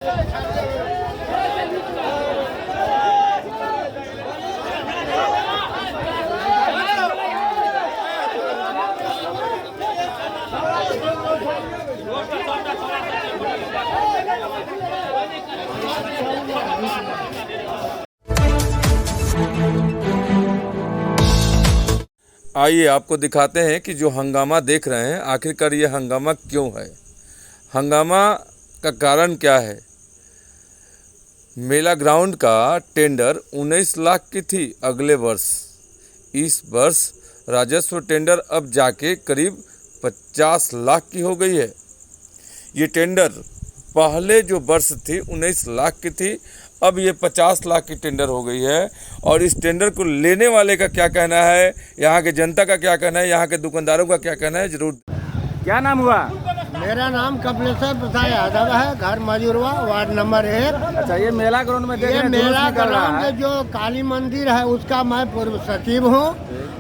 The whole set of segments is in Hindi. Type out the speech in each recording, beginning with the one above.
आइए आपको दिखाते हैं कि जो हंगामा देख रहे हैं आखिरकार ये हंगामा क्यों है। हंगामा का कारण क्या है। मेला ग्राउंड का टेंडर 19 लाख की थी अगले वर्ष। इस वर्ष राजस्व टेंडर अब जाके करीब 50 लाख की हो गई है। ये टेंडर पहले जो वर्ष थी 19 लाख की थी, अब ये 50 लाख की टेंडर हो गई है। और इस टेंडर को लेने वाले का क्या कहना है, यहाँ के जनता का क्या कहना है, यहाँ के दुकानदारों का क्या कहना है, जरूर। क्या नाम हुआ? मेरा नाम कपिलेश्वर प्रसाद यादव है, घर मजूरवा, वार्ड नंबर 1। अच्छा, ये मेला ग्राउंड में देख ये रहे हैं, मेला निकल रहा ग्राउंड है। में जो काली मंदिर है उसका मैं पूर्व सचिव हूँ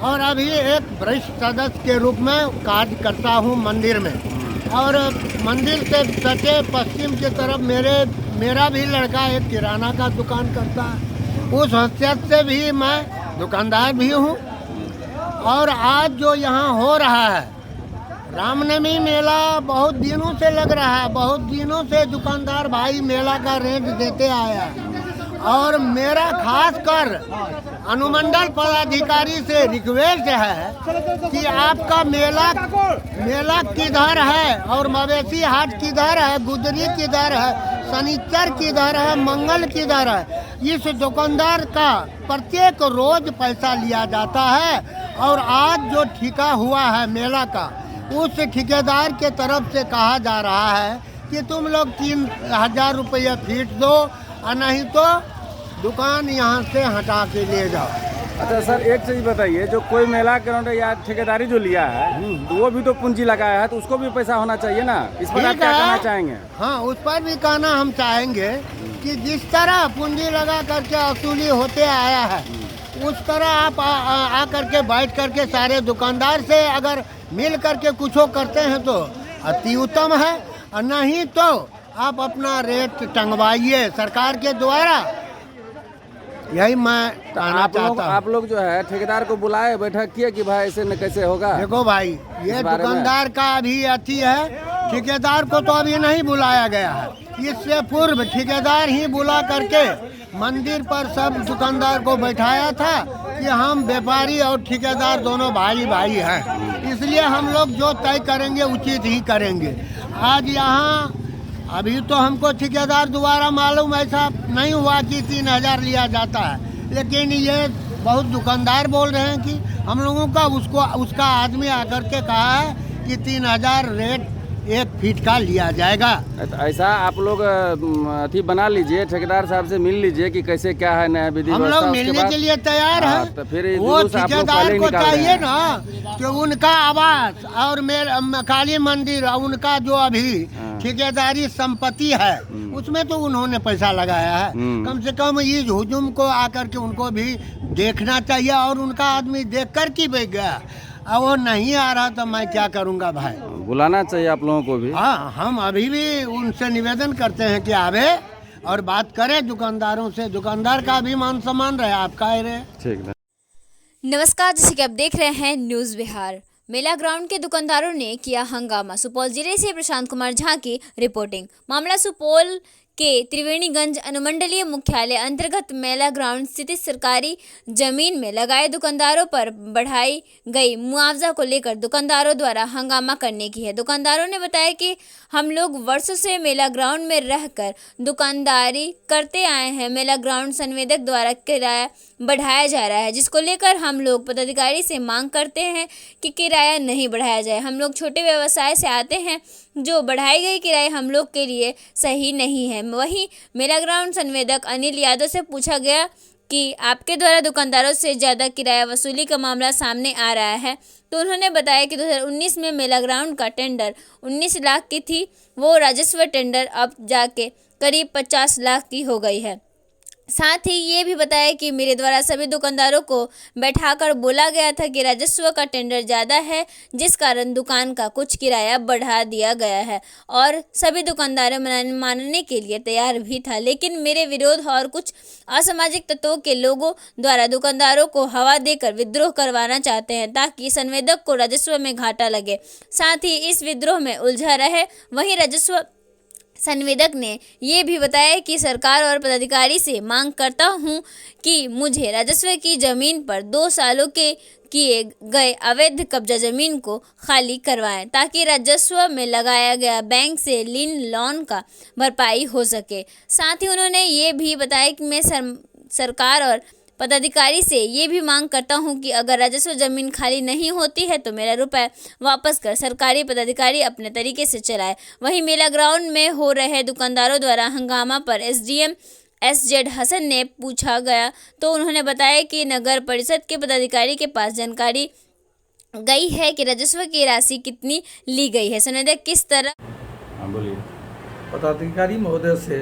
और अभी एक वरिष्ठ सदस्य के रूप में कार्य करता हूँ मंदिर में। और मंदिर से सटे पश्चिम की तरफ मेरा भी लड़का एक किराना का दुकान करता है। उस हैसियत से भी मैं दुकानदार भी हूँ। और आज जो यहाँ हो रहा है रामनवमी मेला बहुत दिनों से लग रहा है, बहुत दिनों से दुकानदार भाई मेला का रेट देते आया है। और मेरा खास कर अनुमंडल पदाधिकारी से रिक्वेस्ट है कि आपका मेला किधर है और मवेशी हाट किधर है, गुदरी किधर है, शनिचर किधर है, मंगल किधर है। इस दुकानदार का प्रत्येक रोज पैसा लिया जाता है। और आज जो ठेका हुआ है मेला का, उस ठेकेदार के तरफ से कहा जा रहा है कि तुम लोग 3000 रुपये फीट दो और नहीं तो दुकान यहाँ से हटा के ले जाओ। अच्छा सर, एक चीज बताइए, जो कोई मेला ग्राउंड या ठेकेदारी जो लिया है तो वो भी तो पूंजी लगाया है, तो उसको भी पैसा होना चाहिए ना। इस पर आप क्या कहना चाहेंगे? हाँ, उस पर भी कहना हम चाहेंगे कि जिस तरह पूंजी लगा करके वसूली होते आया है उस तरह आप आ करके बैठ करके सारे दुकानदार से अगर मिल करके कुछ करते हैं तो अति उत्तम है। और नहीं तो आप अपना रेट टंगवाइए सरकार के द्वारा। यही मैं कहना चाहता हूँ। आप लोग जो है ठेकेदार को बुलाए, बैठक किए कि भाई ऐसे न कैसे होगा। देखो भाई, ये दुकानदार का अभी अति है, ठेकेदार को तो अभी नहीं बुलाया गया है। इससे पूर्व ठेकेदार ही बुला करके मंदिर पर सब दुकानदार को बैठाया था कि हम व्यापारी और ठेकेदार दोनों भाई भाई हैं, इसलिए हम लोग जो तय करेंगे उचित ही करेंगे। आज यहाँ अभी तो हमको ठेकेदार द्वारा मालूम ऐसा नहीं हुआ कि 3000 लिया जाता है, लेकिन ये बहुत दुकानदार बोल रहे हैं कि हम लोगों का उसका आदमी आकर के कहा है कि 3000 रेट 1 फीट का लिया जाएगा। ऐसा आप लोग अथी बना लीजिए, ठेकेदार साहब से मिल लीजिए कि कैसे क्या है नया विधि। हम लोग मिलने के लिए तैयार हैं। तो फिर वो ठेकेदार को चाहिए ना कि उनका आवास और काली मंदिर और उनका जो अभी ठेकेदारी संपत्ति है उसमें तो उन्होंने पैसा लगाया है। कम से कम इस हुजूम को आकर के उनको भी देखना चाहिए। और उनका आदमी देख कर की बैठ गया, अब वो नहीं आ रहा तो मैं क्या करूँगा भाई। बुलाना चाहिए आप लोगों को भी। हाँ, हम अभी भी उनसे निवेदन करते हैं कि आवे और बात करें दुकानदारों से। दुकानदार का भी मान सम्मान रहे, आपका ही रहे। ठीक है। नमस्कार, जैसे कि आप देख रहे हैं न्यूज़ बिहार। मेला ग्राउंड के दुकानदारों ने किया हंगामा। सुपौल जिले से प्रशांत कुमार झा की रिपोर्टिंग। मामला सुपौल के त्रिवेणीगंज अनुमंडलीय मुख्यालय अंतर्गत मेला ग्राउंड स्थित सरकारी जमीन में लगाए दुकानदारों पर बढ़ाई गई मुआवजा को लेकर दुकानदारों द्वारा हंगामा करने की है। दुकानदारों ने बताया कि हम लोग वर्षों से मेला ग्राउंड में रहकर दुकानदारी करते आए हैं। मेला ग्राउंड संवेदक द्वारा किराया बढ़ाया जा रहा है, जिसको लेकर हम लोग पदाधिकारी से मांग करते हैं कि किराया नहीं बढ़ाया जाए। हम लोग छोटे व्यवसाय से आते हैं, जो बढ़ाई गई किराया हम लोग के लिए सही नहीं है। वहीं मेला ग्राउंड संवेदक अनिल यादव से पूछा गया कि आपके द्वारा दुकानदारों से ज़्यादा किराया वसूली का मामला सामने आ रहा है, तो उन्होंने बताया कि 2019 में मेला ग्राउंड का टेंडर 19 लाख की थी, वो राजस्व टेंडर अब जाके करीब 50 लाख की हो गई है। साथ ही ये भी बताया कि मेरे द्वारा सभी दुकानदारों को बैठाकर बोला गया था कि राजस्व का टेंडर ज़्यादा है, जिस कारण दुकान का कुछ किराया बढ़ा दिया गया है और सभी दुकानदारों मानने के लिए तैयार भी था, लेकिन मेरे विरोध और कुछ असामाजिक तत्वों के लोगों द्वारा दुकानदारों को हवा देकर विद्रोह करवाना चाहते हैं ताकि संवेदक को राजस्व में घाटा लगे, साथ ही इस विद्रोह में उलझा रहे। वहीं राजस्व संवेदक ने ये भी बताया कि सरकार और पदाधिकारी से मांग करता हूं कि मुझे राजस्व की जमीन पर 2 सालों के किए गए अवैध कब्जा जमीन को खाली करवाएं ताकि राजस्व में लगाया गया बैंक से लीन लोन का भरपाई हो सके। साथ ही उन्होंने ये भी बताया कि मैं सरकार और पदाधिकारी से ये भी मांग करता हूं कि अगर राजस्व जमीन खाली नहीं होती है तो मेरा रुपए वापस कर सरकारी पदाधिकारी अपने तरीके से चलाए। वहीं मेला ग्राउंड में हो रहे दुकानदारों द्वारा हंगामा पर एसडीएम एसजेड हसन ने पूछा गया तो उन्होंने बताया कि नगर परिषद के पदाधिकारी के पास जानकारी गई है कि राजस्व की राशि कितनी ली गई है। सुनिए किस तरह। हाँ बोलिए। पदाधिकारी महोदय से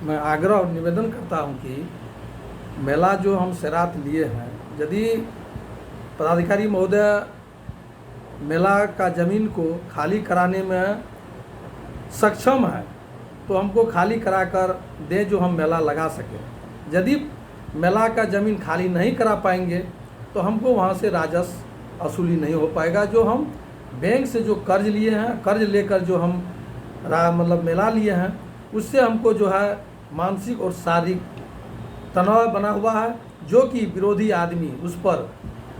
मैं आग्रह और निवेदन करता हूं कि मेला जो हम शरात लिए हैं, यदि पदाधिकारी महोदय मेला का ज़मीन को खाली कराने में सक्षम है तो हमको खाली कराकर दें जो हम मेला लगा सकें। यदि मेला का ज़मीन खाली नहीं करा पाएंगे तो हमको वहाँ से राजस्व वसूली नहीं हो पाएगा। जो हम बैंक से जो कर्ज लिए हैं, कर्ज लेकर जो हम मतलब मेला लिए हैं, उससे हमको जो है मानसिक और शारीरिक तनाव बना हुआ है, जो कि विरोधी आदमी उस पर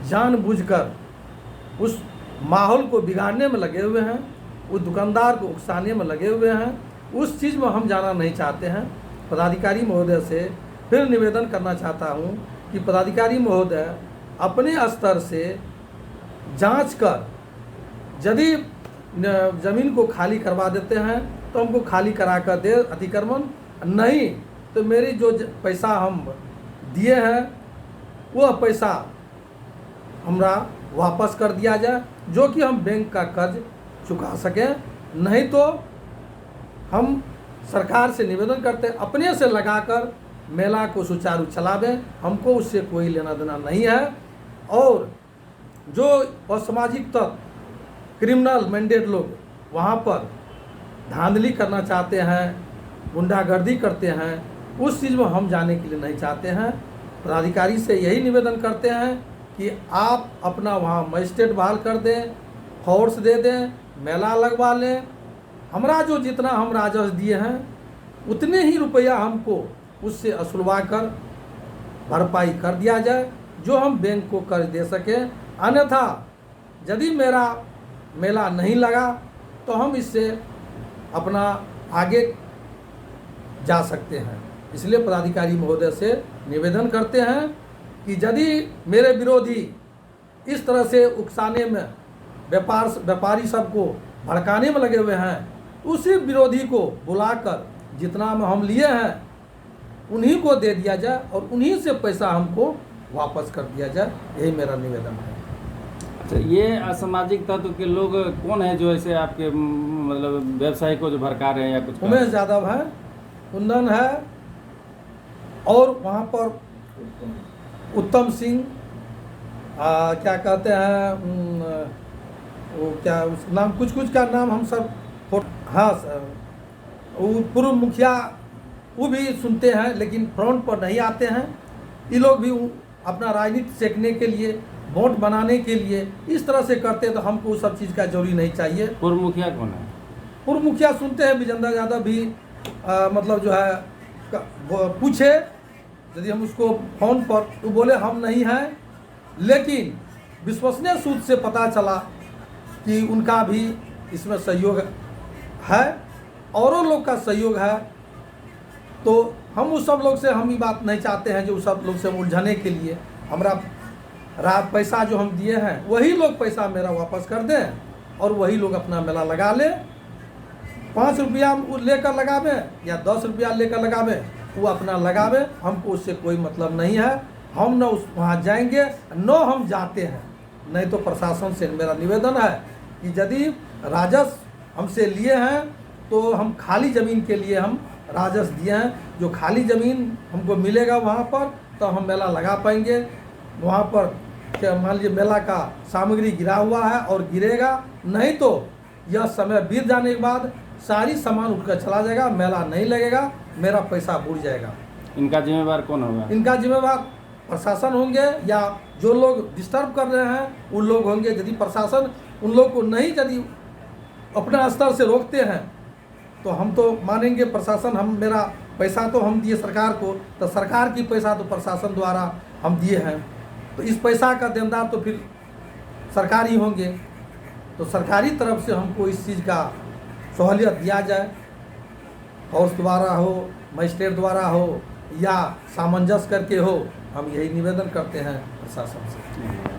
जानबूझकर उस माहौल को बिगाड़ने में लगे हुए हैं, उस दुकानदार को उकसाने में लगे हुए हैं। उस चीज़ में हम जाना नहीं चाहते हैं। पदाधिकारी महोदय से फिर निवेदन करना चाहता हूं कि पदाधिकारी महोदय अपने स्तर से जांच कर यदि ज़मीन को खाली करवा देते हैं तो हमको खाली करा कर दे अतिक्रमण, नहीं तो मेरी जो पैसा हम दिए हैं वह पैसा हमरा वापस कर दिया जाए, जो कि हम बैंक का कर्ज चुका सकें। नहीं तो हम सरकार से निवेदन करते हैं अपने से लगाकर मेला को सुचारू चलावें, हमको उससे कोई लेना देना नहीं है। और जो असामाजिक तत्व क्रिमिनल मैंडेट लोग वहाँ पर धांधली करना चाहते हैं, गुंडागर्दी करते हैं, उस चीज़ में हम जाने के लिए नहीं चाहते हैं। पदाधिकारी से यही निवेदन करते हैं कि आप अपना वहाँ मजिस्ट्रेट बहाल कर दें, फोर्स दे दें, मेला लगवा लें। हमरा जो जितना हम राजस्व दिए हैं उतने ही रुपया हमको उससे असुलवा कर भरपाई कर दिया जाए, जो हम बैंक को कर्ज दे सकें। अन्यथा यदि मेरा मेला नहीं लगा तो हम इससे अपना आगे जा सकते हैं। इसलिए पदाधिकारी महोदय से निवेदन करते हैं कि यदि मेरे विरोधी इस तरह से उकसाने में व्यापारी सबको भड़काने में लगे हुए हैं, उसी विरोधी को बुलाकर जितना में हम लिए हैं उन्हीं को दे दिया जाए और उन्हीं से पैसा हमको वापस कर दिया जाए। यही मेरा निवेदन है। अच्छा, ये असामाजिक तत्व के लोग कौन है जो ऐसे आपके मतलब व्यवसाय को जो भड़का रहे हैं या कुछ? उमेश यादव है, कुंदन है और वहाँ पर उत्तम सिंह क्या कहते हैं वो क्या उस नाम कुछ का नाम हम सब हाँ सर, वो पूर्व मुखिया वो भी सुनते हैं लेकिन फ्रंट पर नहीं आते हैं। ये लोग भी अपना राजनीति सेकने के लिए, वोट बनाने के लिए इस तरह से करते हैं, तो हमको सब चीज़ का जरूरी नहीं चाहिए। पूर्व मुखिया कौन है? पूर्व मुखिया सुनते हैं विजेंद्र यादव भी मतलब जो है पूछे यदि हम उसको फोन पर तो बोले हम नहीं हैं, लेकिन विश्वसनीय सूत्र से पता चला कि उनका भी इसमें सहयोग है, औरों लोग का सहयोग है। तो हम उस सब लोग से हम ये बात नहीं चाहते हैं जो उस सब लोग से उलझाने के लिए हमारा पैसा जो हम दिए हैं वही लोग पैसा मेरा वापस कर दें और वही लोग अपना मेला लगा ले। 5 रुपया लेकर लगावे या 10 रुपया लेकर लगावे, वो अपना लगावे, हमको उससे कोई मतलब नहीं है। हम न उस वहाँ जाएंगे न हम जाते हैं। नहीं तो प्रशासन से मेरा निवेदन है कि यदि राजस्व हमसे लिए हैं तो हम खाली ज़मीन के लिए हम राजस्व दिए हैं। जो खाली ज़मीन हमको मिलेगा वहाँ पर तो हम मेला लगा पाएंगे। वहाँ पर क्या मान लीजिए मेला का सामग्री गिरा हुआ है और गिरेगा, नहीं तो यह समय बीत जाने के बाद सारी सामान उठकर चला जाएगा, मेला नहीं लगेगा, मेरा पैसा बुड़ जाएगा। इनका जिम्मेवार कौन होगा? इनका जिम्मेवार प्रशासन होंगे या जो लोग डिस्टर्ब कर रहे हैं उन लोग होंगे। यदि प्रशासन उन लोग को नहीं यदि अपने स्तर से रोकते हैं तो हम तो मानेंगे प्रशासन, हम मेरा पैसा तो हम दिए सरकार को, तो सरकार की पैसा तो प्रशासन द्वारा हम दिए हैं, तो इस पैसा का देनदार तो फिर सरकार ही होंगे। तो सरकारी तरफ से हमको इस चीज़ का सहूलियत दिया जाए, हाउस द्वारा हो, मजिस्ट्रेट द्वारा हो या सामंजस्य करके हो, हम यही निवेदन करते हैं प्रशासन से।